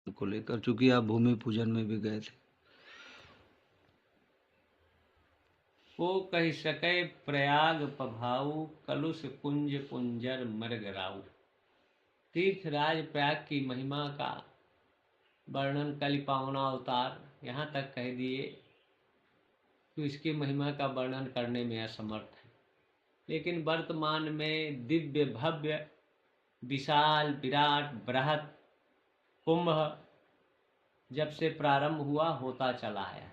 को लेकर, चूंकि आप भूमि पूजन में भी गए थे। को कहि सकै प्रयाग पभाऊ, कलुष कुंज कुंजर मृग राऊ। तीर्थराज प्रयाग की महिमा का वर्णन कलि पावना अवतार यहाँ तक कह दिए कि इसकी महिमा का वर्णन करने में असमर्थ है, लेकिन वर्तमान में दिव्य भव्य विशाल विराट बृहत कुंभ जब से प्रारंभ हुआ होता चला है।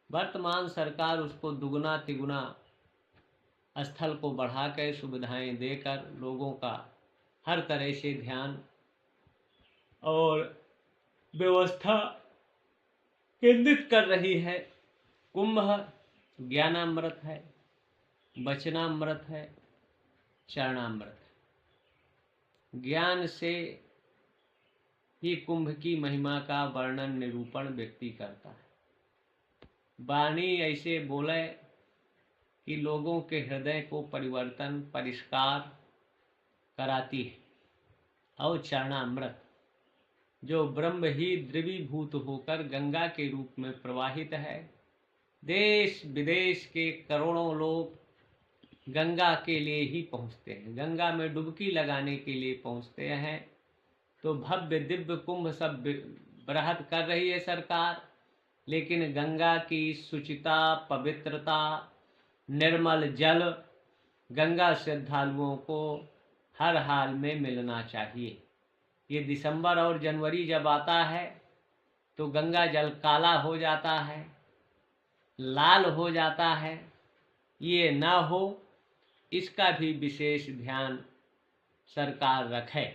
वर्तमान सरकार उसको दुगना तिगुना स्थल को बढ़ाकर सुविधाएं देकर लोगों का हर तरह से ध्यान और व्यवस्था केंद्रित कर रही है। कुंभ ज्ञानामृत है, वचनामृत है, चरणामृत है। ज्ञान से ही कुंभ की महिमा का वर्णन निरूपण व्यक्ति करता है। वाणी ऐसे बोले कि लोगों के हृदय को परिवर्तन परिष्कार कराती है। और चरणामृत जो ब्रह्म ही द्रवीभूत होकर गंगा के रूप में प्रवाहित है। देश विदेश के करोड़ों लोग गंगा के लिए ही पहुँचते हैं, गंगा में डुबकी लगाने के लिए पहुँचते हैं। तो भव्य दिव्य कुंभ सब बृहत कर रही है सरकार, लेकिन गंगा की शुचिता पवित्रता निर्मल जल गंगा श्रद्धालुओं को हर हाल में मिलना चाहिए। ये दिसंबर और जनवरी जब आता है तो गंगा जल काला हो जाता है, लाल हो जाता है। ये न हो, इसका भी विशेष ध्यान सरकार रखे।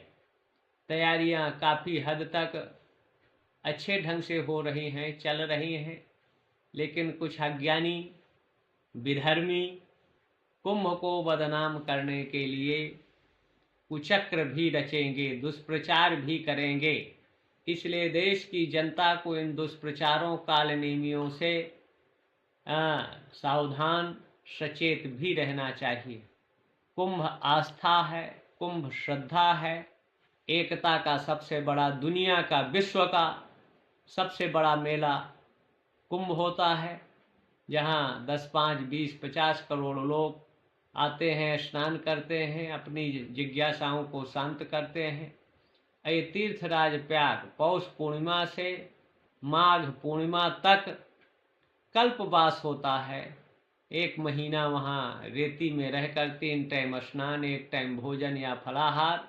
तैयारियां काफ़ी हद तक अच्छे ढंग से हो रही हैं, चल रही हैं, लेकिन कुछ अज्ञानी विधर्मी कुंभ को बदनाम करने के लिए कुचक्र भी रचेंगे, दुष्प्रचार भी करेंगे। इसलिए देश की जनता को इन दुष्प्रचारों कालनेमियों से सावधान सचेत भी रहना चाहिए। कुंभ आस्था है, कुंभ श्रद्धा है। एकता का सबसे बड़ा, दुनिया का विश्व का सबसे बड़ा मेला कुंभ होता है, जहाँ 10, 5, 20, 50 करोड़ लोग आते हैं, स्नान करते हैं, अपनी जिज्ञासाओं को शांत करते हैं। ये तीर्थराज प्रयाग पौष पूर्णिमा से माघ पूर्णिमा तक कल्पवास होता है। 1 महीना वहाँ रेती में रहकर 3 टाइम स्नान, 1 टाइम भोजन या फलाहार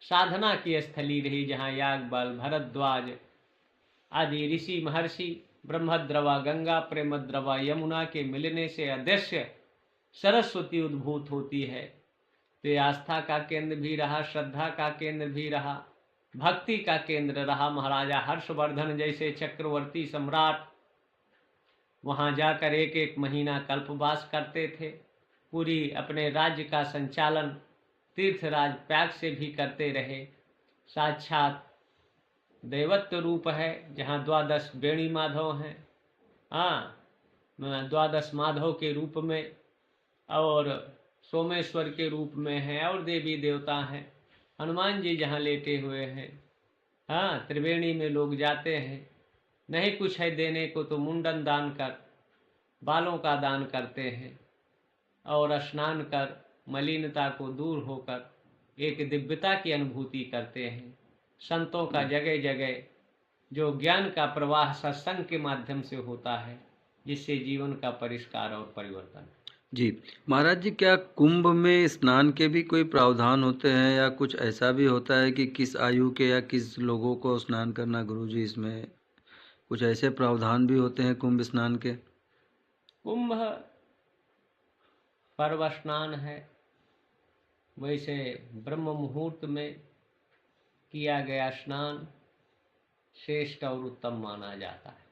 साधना की स्थली रही, जहाँ याग बल भरद्वाज आदि ऋषि महर्षि ब्रह्मद्रवा गंगा प्रेमद्रवा यमुना के मिलने से अदृश्य सरस्वती उद्भूत होती है। तो आस्था का केंद्र भी रहा, श्रद्धा का केंद्र भी रहा, भक्ति का केंद्र रहा। महाराजा हर्षवर्धन जैसे चक्रवर्ती सम्राट वहाँ जाकर 1 महीना कल्पवास करते थे। पूरी अपने राज्य का संचालन तीर्थराज प्रयाग से भी करते रहे। साक्षात दैवत्व रूप है, जहाँ 12 बेणी माधव हैं, 12 माधव के रूप में और सोमेश्वर के रूप में हैं, और देवी देवता हैं। हनुमान जी जहाँ लेटे हुए हैं, त्रिवेणी में लोग जाते हैं। नहीं कुछ है देने को तो मुंडन दान कर, बालों का दान करते हैं, और स्नान कर मलिनता को दूर होकर एक दिव्यता की अनुभूति करते हैं। संतों का जगह जगह जो ज्ञान का प्रवाह सत्संग के माध्यम से होता है, जिससे जीवन का परिष्कार और परिवर्तन। जी महाराज जी, क्या कुंभ में स्नान के भी कोई प्रावधान होते हैं, या कुछ ऐसा भी होता है कि किस आयु के या किस लोगों को स्नान करना? गुरुजी, इसमें कुछ ऐसे प्रावधान भी होते हैं कुंभ स्नान के? कुंभ पर्व स्नान है, वैसे ब्रह्म मुहूर्त में किया गया स्नान श्रेष्ठ और उत्तम माना जाता है।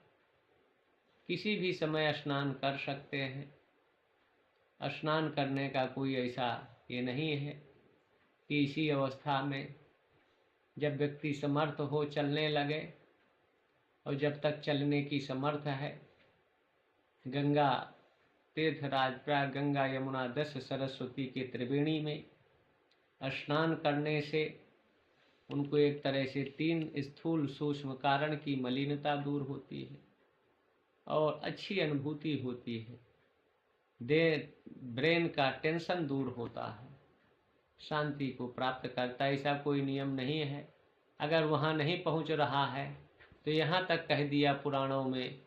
किसी भी समय स्नान कर सकते हैं। स्नान करने का कोई ऐसा ये नहीं है कि इसी अवस्था में जब व्यक्ति समर्थ हो चलने लगे, और जब तक चलने की समर्थ है, गंगा तीर्थराज प्रयाग गंगा यमुना 10 सरस्वती के त्रिवेणी में स्नान करने से उनको एक तरह से 3 स्थूल सूक्ष्म कारण की मलिनता दूर होती है और अच्छी अनुभूति होती है। ब्रेन का टेंशन दूर होता है, शांति को प्राप्त करता है। ऐसा कोई नियम नहीं है, अगर वहाँ नहीं पहुँच रहा है तो यहाँ तक कह दिया पुराणों में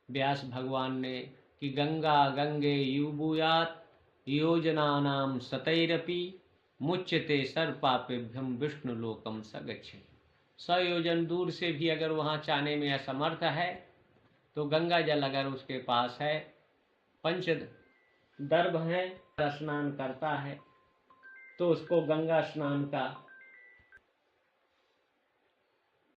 व्यास भगवान ने कि गंगा गंगे युबुयात योजनानाम सतैरपि मुच्यते सर्पापेभ्यम विष्णु लोकम सगच्छति। 100 योजन दूर से भी अगर वहाँ जाने में असमर्थ है तो गंगा जल अगर उसके पास है, पंच दर्भ है, स्नान करता है तो उसको गंगा स्नान का